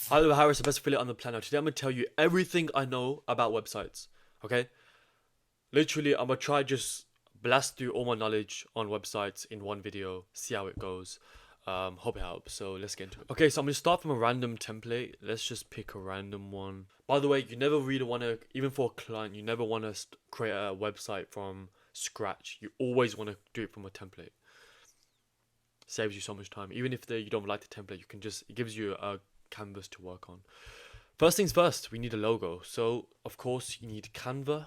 Hello, Harris, the best affiliate on the planet. Today I'm going to tell you everything I know about websites. Okay? Literally, I'm going to try just blast through all my knowledge on websites in one video, see how it goes. Hope it helps. So let's get into it. Okay, so I'm going to start from a random template. Let's just pick a random one. By the way, you never really want to, even for a client, you never want to create a website from scratch. You always want to do it from a template. Saves you so much time. Even if you don't like the template, you can just, it gives you a canvas to work on. First things first, we need a logo. So, of course, you need Canva.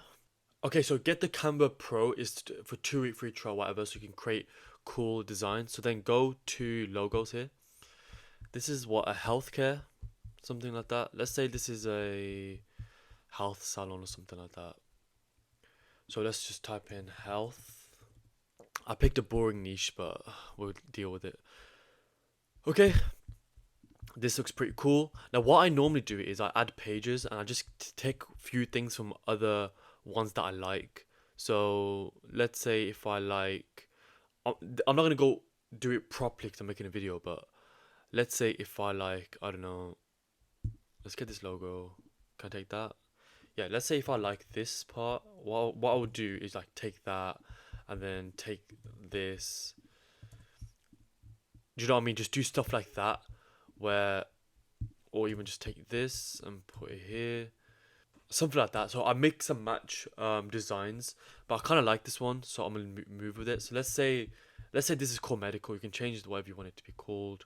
Okay, so get the Canva Pro is for 2-week free trial, whatever, so you can create cool designs. So then go to logos here. This is what, a healthcare, something like that. Let's say this is a health salon or something like that. So let's just type in health. I picked a boring niche, but we'll deal with it. Okay, this looks pretty cool. Now, what I normally do is I add pages and I just take a few things from other ones that I like. So let's say if I like, I'm not gonna go do it properly because I'm making a video, but let's say if I like, I don't know, let's get this logo. Can I take that? Yeah, let's say if I like this part, what I would do is like take that and then take this. Do you know what I mean? Just do stuff like that where, or even just take this and put it here, something like that. So I mix and match designs, but I kind of like this one, so I'm gonna move with it. So let's say this is called medical. You can change it to whatever you want it to be called.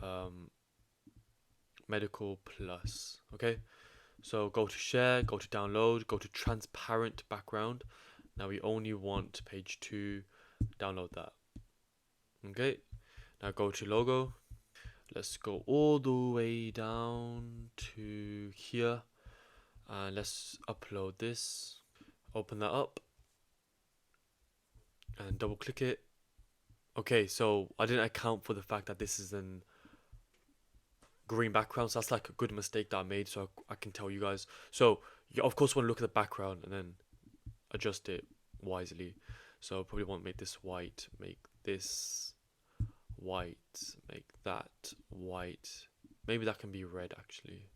um, Medical plus. Okay, so go to share, go to download, go to transparent background. Now we only want page 2. Download that. Okay, now go to logo. Let's go all the way down to here and let's upload this. Open that up and double click it. Okay, so I didn't account for the fact that this is in green background, so that's like a good mistake that I made, so I can tell you guys. So you of course want to look at the background and then adjust it wisely. So probably want to make this white, make this white, make that white. Maybe that can be red actually.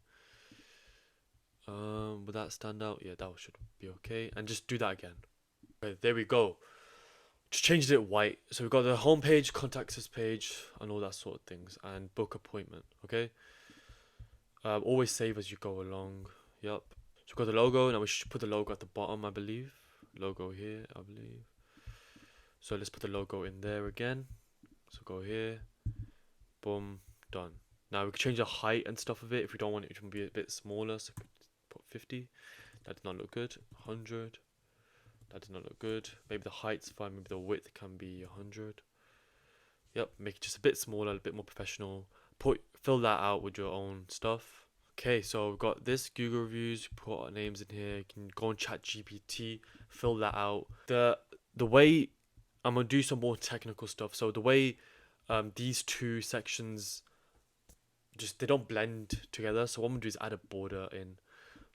Would that stand out? Yeah, that should be okay. And just do that again. Okay, there we go. Just changed it white. So we've got the home page, contact us page, and all that sort of things, and book appointment. Okay. Always save as you go along. Yep. So we've got the logo. Now we should put the logo at the bottom, I believe. Logo here, I believe. So let's put the logo in there again. So go here. Boom. Done. Now we can change the height and stuff of it if we don't want it to be a bit smaller. So put 50. That did not look good. 100. That did not look good. Maybe the height's fine. Maybe the width can be 100. Yep. Make it just a bit smaller, a bit more professional. Fill that out with your own stuff. Okay, so we've got this Google reviews. Put our names in here. You can go on ChatGPT, fill that out. The way I'm gonna do some more technical stuff. So the way these two sections just they don't blend together. So what I'm gonna do is add a border in.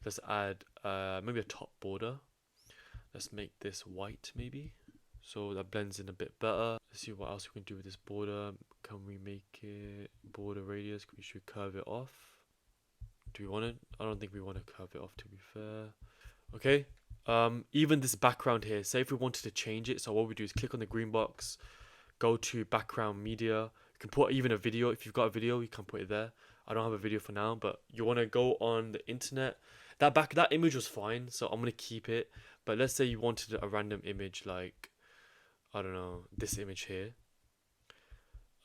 Let's add maybe a top border. Let's make this white maybe, so that blends in a bit better. Let's see what else we can do with this border. Can we make it border radius? Should we curve it off? Do we want it? I don't think we want to curve it off, to be fair. Okay. Even this background here, say if we wanted to change it, so what we do is click on the green box, go to background media. You can put even a video. If you've got a video, you can put it there. I don't have a video for now, but you want to go on the internet. That image was fine, so I'm gonna keep it. But let's say you wanted a random image, like I don't know, this image here.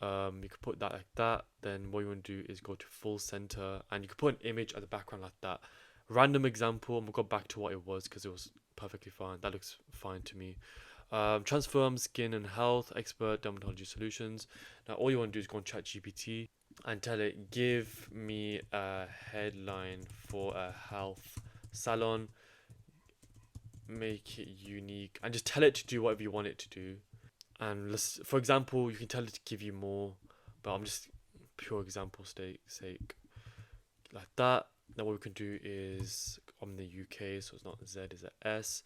You could put that like that. Then what you want to do is go to full center, and you could put an image at the background like that. Random example. I'm gonna go back to what it was because it was perfectly fine. That looks fine to me. Transform skin and health expert dermatology solutions. Now all you want to do is go on ChatGPT and tell it, give me a headline for a health salon, make it unique, and just tell it to do whatever you want it to do. And let's, for example, you can tell it to give you more, but I'm just pure example sake like that. Now what we can do is on the UK, so it's not Z, it's a S.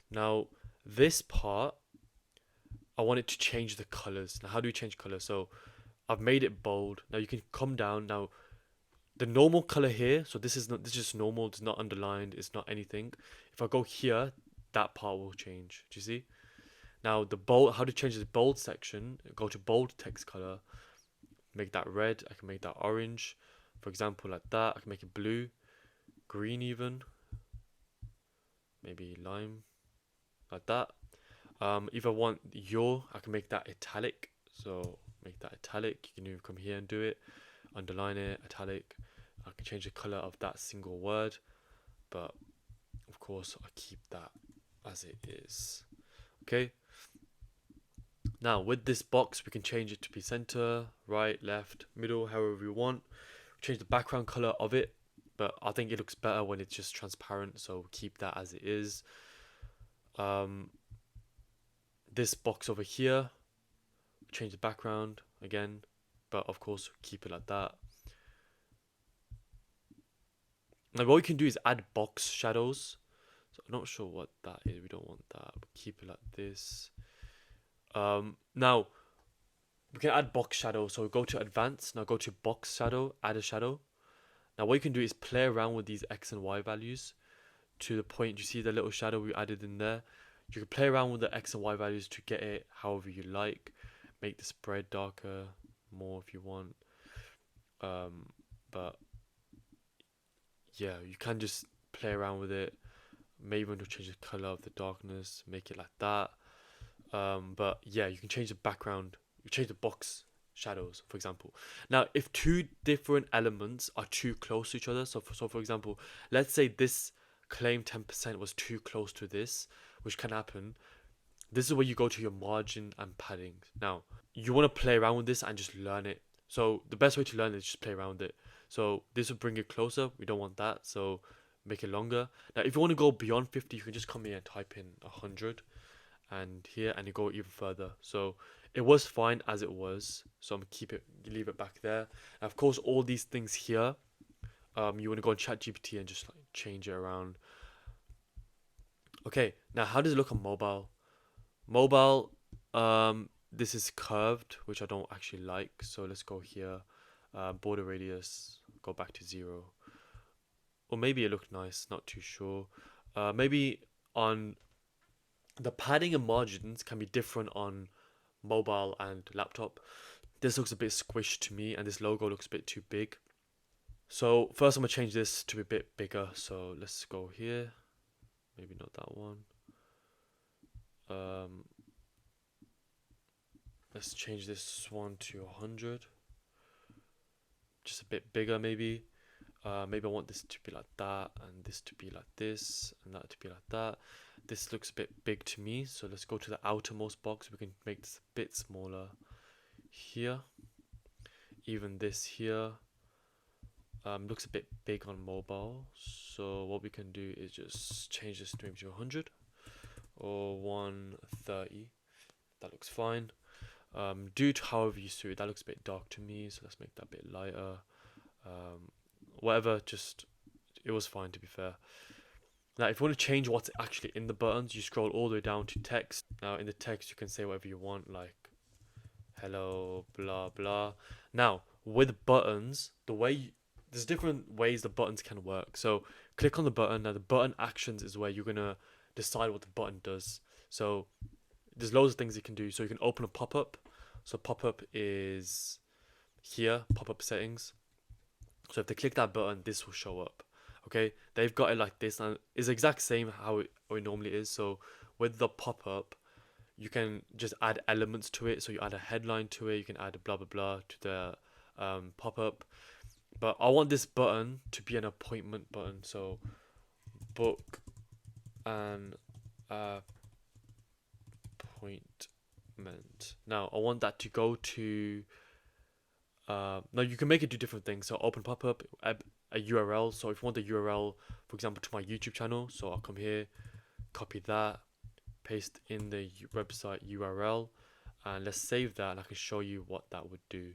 Now this part, I want it to change the colors. Now how do we change color? So I've made it bold. Now you can come down. Now the normal color here, so this is just normal, it's not underlined, it's not anything. If I go here, that part will change. Do you see? Now the bold, how to change this bold section, go to bold text color, make that red, I can make that orange, for example, like that. I can make it blue, green even, maybe lime, like that. If I want I can make that italic, so make that italic. You can even come here and do it, underline it, italic. I can change the color of that single word, but of course I keep that as it is. Okay, now with this box we can change it to be center, right, left, middle, however we want. Change the background color of it, but I think it looks better when it's just transparent, so keep that as it is. This box over here, change the background again, but of course keep it like that. Now what we can do is add box shadows. So I'm not sure what that is. We don't want that. Keep it like this. Now we can add box shadow. So go to advanced. Now go to box shadow. Add a shadow. Now what you can do is play around with these X and Y values to the point. You see the little shadow we added in there. You can play around with the X and Y values to get it however you like. Make the spread darker, more if you want. But yeah, you can just play around with it. Maybe want to change the color of the darkness, make it like that. But yeah, you can change the background. You change the box shadows, for example. Now, if two different elements are too close to each other, so for example, let's say this claim 10% was too close to this, which can happen. This is where you go to your margin and padding. Now, you want to play around with this and just learn it. So the best way to learn it is just play around with it. So this will bring it closer. We don't want that. So make it longer. Now, if you want to go beyond 50, you can just come here and type in 100 and here, and you go even further. So it was fine as it was. So I'm gonna leave it back there. And of course, all these things here, you want to go on ChatGPT and just like change it around. Okay, now how does it look on mobile? Mobile, this is curved, which I don't actually like. So let's go here, border radius, go back to 0. Or maybe it looked nice, not too sure. Maybe on the padding and margins can be different on mobile and laptop. This looks a bit squished to me, and this logo looks a bit too big. So first I'm gonna change this to a bit bigger. So let's go here. Maybe not that one. Let's change this one to 100. Just a bit bigger maybe. Maybe I want this to be like that, and this to be like this, and that to be like that. This looks a bit big to me, so let's go to the outermost box. We can make this a bit smaller here. Even this here looks a bit big on mobile, so what we can do is just change this to maybe 100 or 130. That looks fine. Do it however you suit. That looks a bit dark to me, so let's make that a bit lighter. Whatever, just it was fine, to be fair. Now if you want to change what's actually in the buttons, you scroll all the way down to text. Now in the text you can say whatever you want, like hello blah blah. Now with buttons, there's different ways the buttons can work. So click on the button. Now the button actions is where you're gonna decide what the button does. So there's loads of things you can do. So you can open a pop-up. So pop-up is here, pop-up settings. So if they click that button, this will show up. Okay, they've got it like this, and it's the exact same how it normally is. So with the pop-up, you can just add elements to it. So you add a headline to it, you can add a blah blah blah to the pop-up. But I want this button to be an appointment button. So book an appointment. Now I want that to go to now you can make it do different things. So open pop-up, a URL. So if you want the URL, for example, to my YouTube channel, so I'll come here, copy that, paste in the website URL, and let's save that, and I can show you what that would do.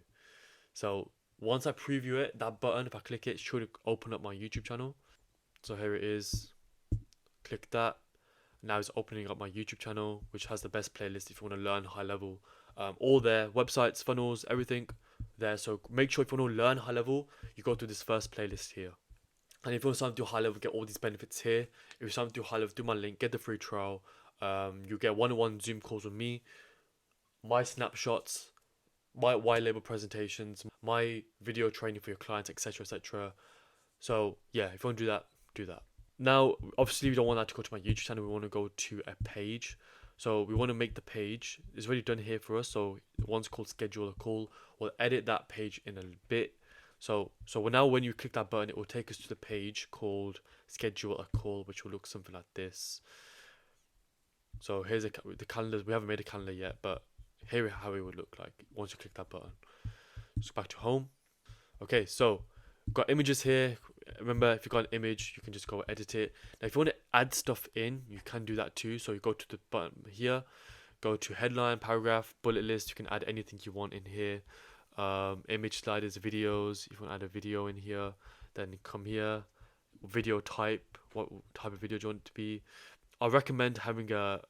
So once I preview it, that button, if I click it, should open up my YouTube channel. So here it is. Click that. Now it's opening up my YouTube channel, which has the best playlist if you want to learn high level. All their websites, funnels, everything there. So make sure if you want to learn high level, you go to this first playlist here. And if you want to start to do high level, get all these benefits here. If you start to do high level, do my link, get the free trial. You get one-on-one Zoom calls with me, my snapshots, my white label presentations, my video training for your clients, etc., etc. So yeah, if you want to do that, do that. Now, obviously, we don't want that to go to my YouTube channel. We want to go to a page. So we want to make the page. It's already done here for us. So one's called schedule a call. We'll edit that page in a bit. So now when you click that button, it will take us to the page called schedule a call, which will look something like this. So here's the calendars. We haven't made a calendar yet, but here is how it would look like once you click that button. Just back to home. Okay, so got images here. Remember, if you've got an image, you can just go edit it. Now, if you want to add stuff in, you can do that too. So you go to the button here, go to headline, paragraph, bullet list. You can add anything you want in here. Image sliders, videos. If you want to add a video in here, then come here. Video type. What type of video do you want it to be? I recommend having a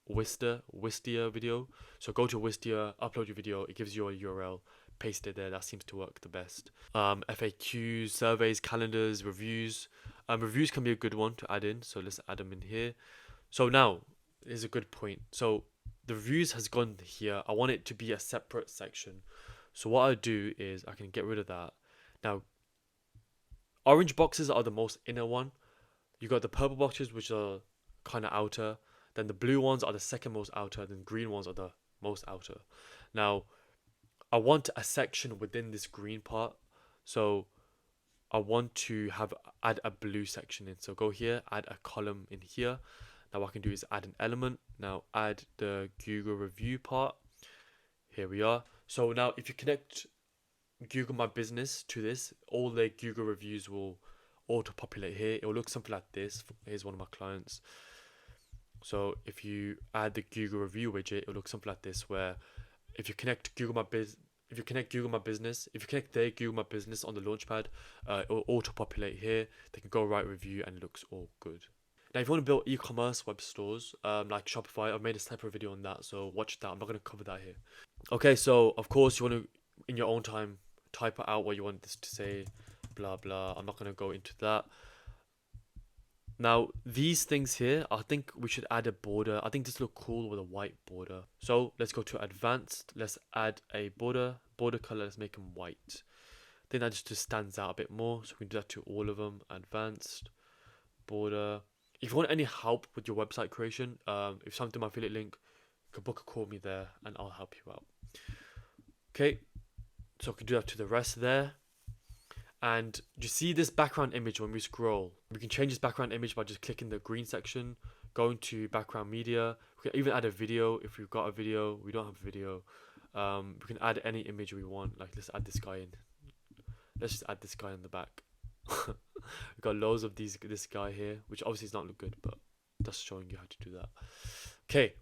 Wistia video. So go to Wistia, upload your video. It gives you a URL. Paste it there. That seems to work the best. FAQs, surveys, calendars, reviews. Reviews can be a good one to add in. So let's add them in here. So now is a good point. So the reviews has gone here. I want it to be a separate section. So what I do is I can get rid of that. Now, orange boxes are the most inner one. You got the purple boxes, which are kind of outer. Then the blue ones are the second most outer. Then green ones are the most outer. Now, I want a section within this green part. So I want to add a blue section in. So go here, add a column in here. Now what I can do is add an element. Now add the Google review part. Here we are. So now if you connect Google My Business to this, all the Google reviews will auto-populate here. It will look something like this. Here's one of my clients. So if you add the Google review widget, it will look something like this, where if you connect Google My Business, if you connect their Google My Business on the launchpad, it will auto-populate here. They can go write review and it looks all good. Now, if you want to build e-commerce web stores, like Shopify, I've made a separate video on that, so watch that. I'm not going to cover that here. Okay, so of course you want to, in your own time, type out what you want this to say, blah, blah. I'm not going to go into that. Now, these things here, I think we should add a border. I think this look cool with a white border. So let's go to advanced. Let's add a border color. Let's make them white. I think that just stands out a bit more. So we can do that to all of them. Advanced, border. If you want any help with your website creation, if something my affiliate link, you can book a call with me there and I'll help you out. Okay, so I can do that to the rest there. And you see this background image when we scroll. We can change this background image by just clicking the green section, going to background media. We can even add a video if we've got a video. We don't have a video. We can add any image we want. Like let's add this guy in. Let's just add this guy in the back. We've got loads of this guy here, which obviously does not look good, but that's showing you how to do that. Okay,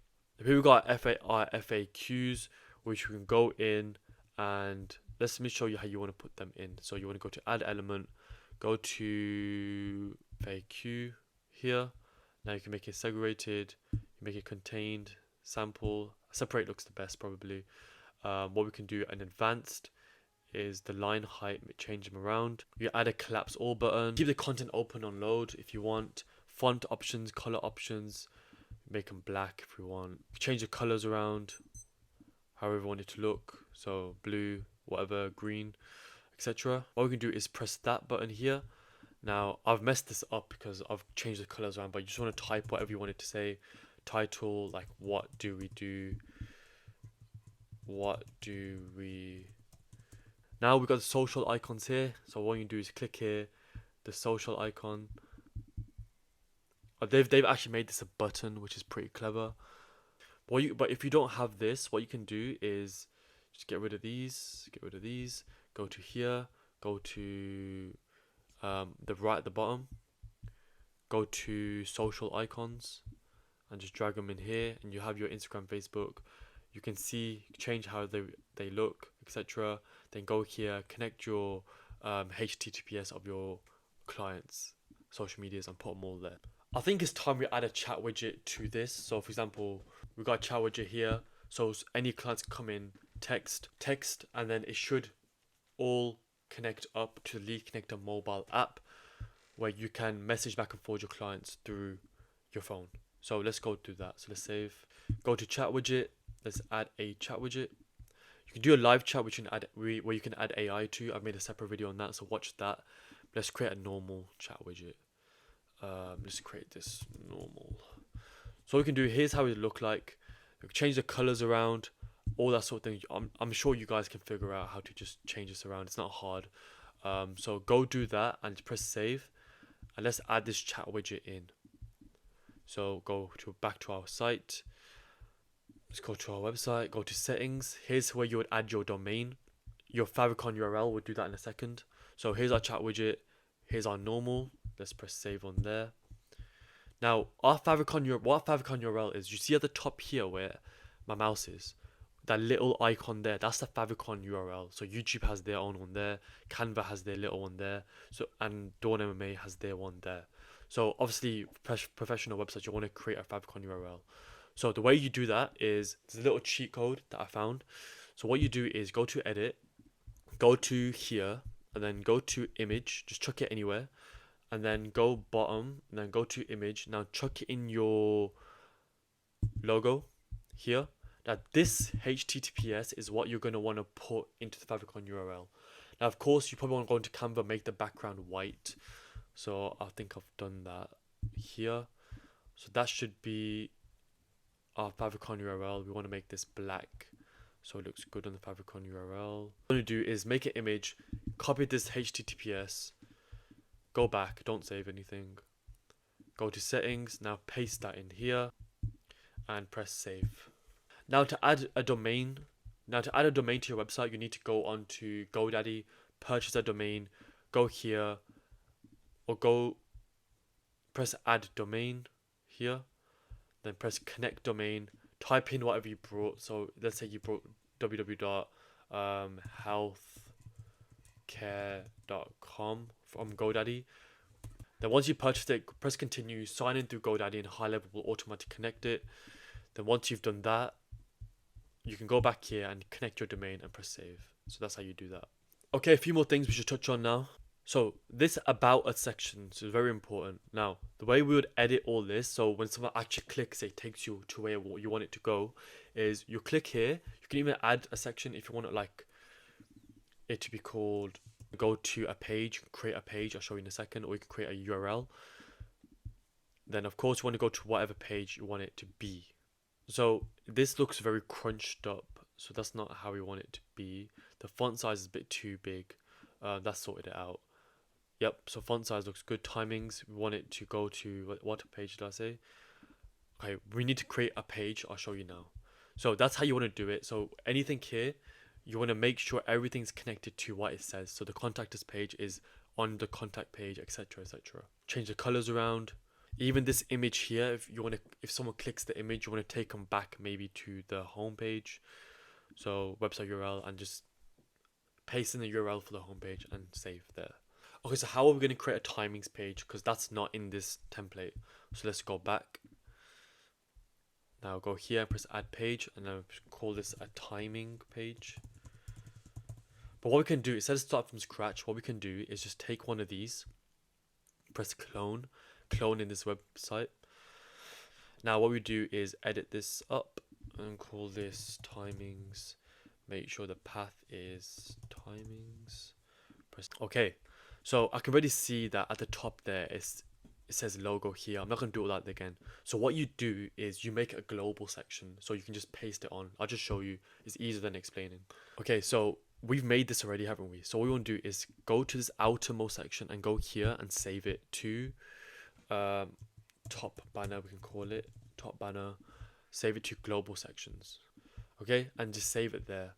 here we got FAQs, which we can go in and let me show you how you want to put them in. So you want to go to add element, go to FAQ here. Now you can make it segregated, you make it contained, sample, separate looks the best probably. What we can do in advanced is the line height, change them around. You add a collapse all button, keep the content open on load if you want. Font options, color options, make them black if we want. Change the colors around, however you want it to look. So blue, whatever, green, etc. What we can do is press that button here. Now I've messed this up because I've changed the colors around, but you just want to type whatever you want it to say. Title, like what do we do? Now we've got the social icons here. So what you do is click here, the social icon. They've actually made this a button, which is pretty clever. But if you don't have this, what you can do is just get rid of these, go to here, go to the right at the bottom, go to social icons and just drag them in here, and you have your Instagram, Facebook. You can see, change how they look, etc. Then go here, connect your HTTPS of your clients' social medias and put them all there. I think it's time we add a chat widget to this. So for example, we've got a chat widget here. So any clients come in, text, and then it should all connect up to the Lead Connector mobile app, where you can message back and forth your clients through your phone. So let's go do that. So let's save. Go to chat widget. Let's add a chat widget. You can do a live chat which you can add, where you can add AI to. I've made a separate video on that, so watch that. Let's create a normal chat widget. Let's create this normal. So what we can do, here's how it look like. We can change the colors around, all that sort of thing. I'm sure you guys can figure out how to just change this around. It's not hard. So go do that and press save, and let's add this chat widget in. So go back to our site. Let's go to our website, go to settings. Here's where you would add your domain, your favicon URL. We'll do that in a second. So here's our chat widget. Here's our normal. Let's press save on there. Now, what favicon URL is, you see at the top here where my mouse is, that little icon there, that's the favicon URL. So YouTube has their own one there, Canva has their little one there, and Dawn MMA has their one there. So obviously, professional websites, you want to create a favicon URL. So the way you do that is, there's a little cheat code that I found. So what you do is go to edit, go to here, and then go to image, just chuck it anywhere, and then go bottom, and then go to image. Now chuck it in your logo here. Now this HTTPS is what you're going to want to put into the favicon URL. Now of course you probably want to go into Canva, make the background white. So I think I've done that here. So that should be our favicon URL. We want to make this black so it looks good on the favicon URL. What I'm going to do is make an image, copy this HTTPS, go back, don't save anything, go to settings, now paste that in here and press save. Now to add a domain to your website, you need to go on to GoDaddy, purchase a domain, go here, or go press add domain here, then press connect domain, type in whatever you brought. So let's say you brought www.healthcare.com from GoDaddy. Then once you purchased it, press continue, sign in through GoDaddy, and GoHighlevel will automatically connect it. Then once you've done that, you can go back here and connect your domain and press save. So that's how you do that. Okay, a few more things we should touch on now. So this about us section is very important. Now, the way we would edit all this, so when someone actually clicks, it takes you to where you want it to go, is you click here. You can even add a section if you want it, like it to be called, go to a page, create a page, I'll show you in a second, or you can create a URL. Then of course you want to go to whatever page you want it to be. So this looks very crunched up, so that's not how we want it to be. The font size is a bit too big. That's sorted it out. Yep, so font size looks good. Timings, we want it to go to, what page did I say? Okay, we need to create a page. I'll show you now. So that's how you want to do it. So anything here, you want to make sure everything's connected to what it says. So the contact us page is on the contact page, etc, etc. Change the colors around. Even this image here, if someone clicks the image, you want to take them back maybe to the home page. So website URL, and just paste in the URL for the home page and save there. Okay, so how are we going to create a timings page? Because that's not in this template. So let's go back. Now go here and press add page, and then call this a timing page. But what we can do, instead of start from scratch, what we can do is just take one of these, press clone in this website. Now what we do is edit this up and call this timings. Make sure the path is timings. Okay, so I can already see that at the top there it says logo here. I'm not going to do all that again. So what you do is you make a global section, so you can just paste it on. I'll just show you. It's easier than explaining. Okay, so we've made this already, haven't we? So what we want to do is go to this outermost section and go here and save it to top banner, we can call it top banner. Save it to global sections. Okay, and just save it there.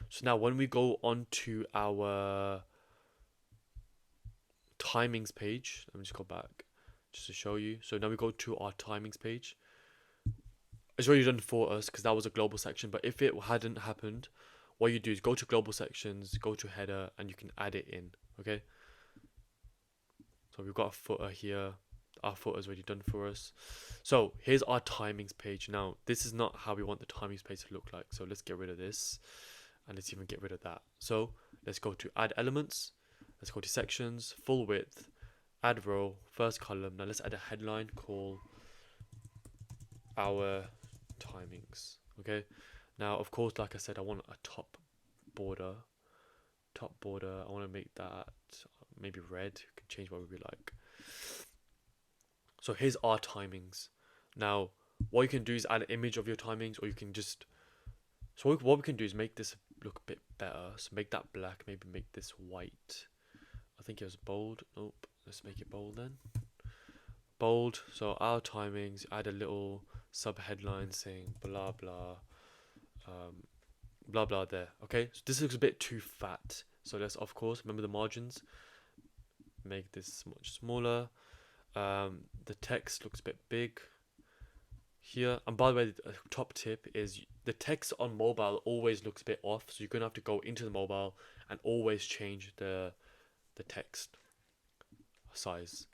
So now when we go on to our timings page, let me just go back just to show you. So now we go to our timings page. It's already done for us because that was a global section, but if it hadn't happened, what you do is go to global sections, go to header, and you can add it in. Okay, so we've got a footer here. Our footer is already done for us. So here's our timings page. Now this is not how we want the timings page to look like, so let's get rid of this and let's even get rid of that. So let's go to add elements, let's go to sections, full width, add row, first column. Now let's add a headline called our timings. Okay, now of course, like I said, I want a top border. I want to make that maybe red. You can change what we like. So here's our timings. Now what you can do is add an image of your timings, or you can just, so what we can do is make this look a bit better. So make that black, maybe make this white. I think it was bold. Nope, let's make it bold then. Bold. So our timings, add a little sub headline saying blah blah blah blah there. Okay, so this looks a bit too fat, so let's, of course, remember the margins, make this much smaller. The text looks a bit big here, and by the way, the top tip is the text on mobile always looks a bit off, so you're gonna have to go into the mobile and always change the text size.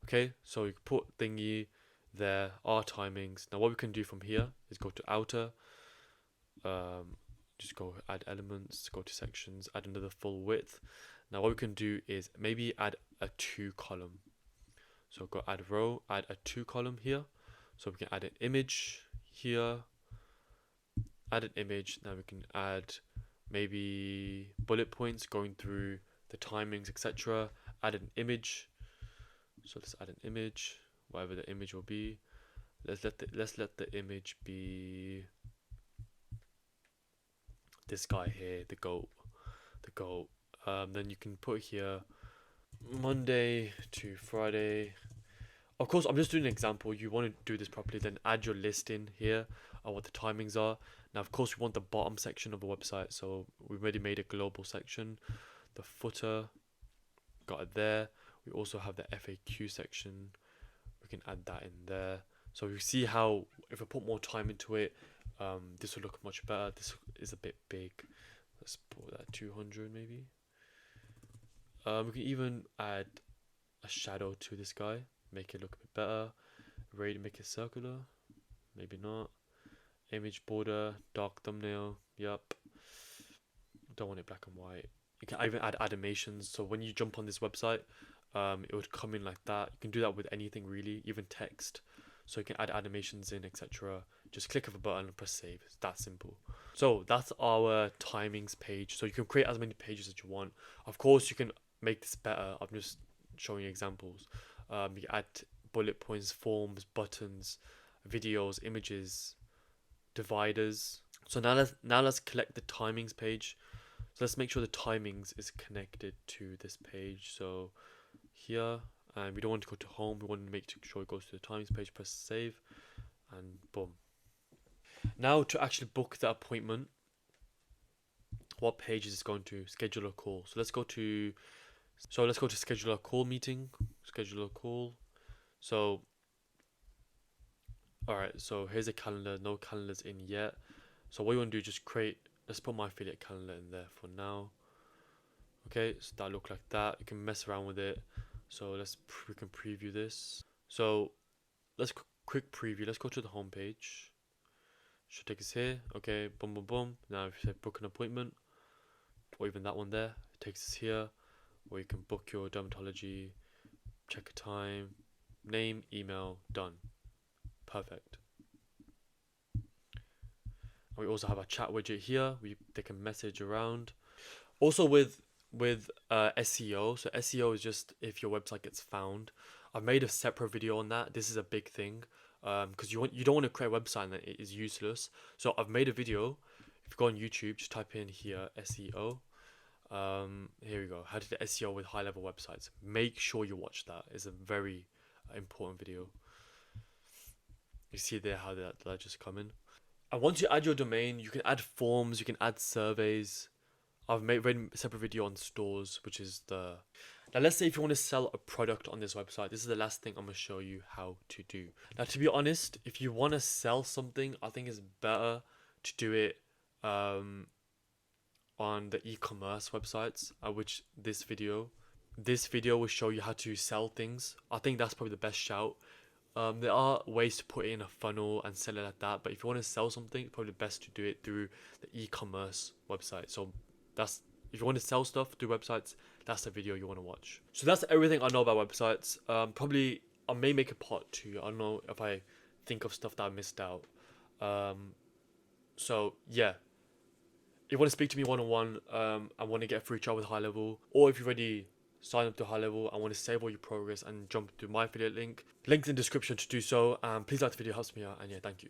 Okay, so you can put thingy there, our timings. Now what we can do from here is go to outer, just go add elements, go to sections, add another full width. Now what we can do is maybe add a 2 column. So go add row, add a 2 column here. So we can add an image here, add an image. Now we can add maybe bullet points going through the timings, etc. Add an image. So let's add an image, whatever the image will be. Let's let the image be this guy here, the goat. Then you can put here Monday to Friday. Of course, I'm just doing an example. You want to do this properly, then add your list in here of what the timings are. Now, of course, we want the bottom section of the website, so we've already made a global section. The footer, got it there. We also have the FAQ section. We can add that in there. So you see how if I put more time into it, this will look much better. This is a bit big. Let's put that 200 maybe. We can even add a shadow to this guy, make it look a bit better. Radius, make it circular, maybe not. Image border, dark thumbnail, yep. Don't want it black and white. You can even add animations, so when you jump on this website, it would come in like that. You can do that with anything really, even text. So you can add animations in, etc. Just click of a button and press save. It's that simple. So that's our timings page. So you can create as many pages as you want. Of course, you can make this better. I'm just showing you examples. You can add bullet points, forms, buttons, videos, images, dividers. So now let's collect the timings page. So let's make sure the timings is connected to this page. So here, and we don't want to go to home. We want to make sure it goes to the timings page. Press save, and boom. Now to actually book the appointment, what page is this going to? Schedule a call. So let's go to schedule a call meeting. Schedule a call. So alright, so here's a calendar. No calendars in yet. So what you want to do is just create, let's put my affiliate calendar in there for now. Okay, so that look like that. You can mess around with it. So we can preview this. So let's quick preview. Let's go to the home page. Should take us here. Okay, boom, boom, boom. Now if you say book an appointment, or even that one there, it takes us here, where you can book your dermatology, check a time, name, email, done. Perfect. And we also have a chat widget here. They can message around. Also with SEO. So SEO is just if your website gets found. I've made a separate video on that. This is a big thing. Because you don't want to create a website that is useless. So I've made a video. If you go on YouTube, just type in here SEO. Here we go. How to do SEO with high level websites. Make sure you watch that. It's a very important video. You see there how that just come in. And once you add your domain, you can add forms. You can add surveys. I've made a separate video on stores, which is the... Now let's say if you want to sell a product on this website, this is the last thing I'm going to show you how to do. Now to be honest, if you want to sell something, I think it's better to do it on the e-commerce websites, which this video will show you how to sell things. I think that's probably the best shout. There are ways to put it in a funnel and sell it like that, but if you want to sell something, it's probably best to do it through the e-commerce website. So that's, if you want to sell stuff through websites, that's the video you want to watch. So that's everything I know about websites. Probably I may make a part 2. I don't know if I think of stuff that I missed out. So yeah, if you want to speak to me one-on-one, I want to get a free trial with High Level, or if you've already signed up to High Level and want to save all your progress and jump to my affiliate link, link's in the description to do so. Please like the video, helps me out, and yeah, thank you.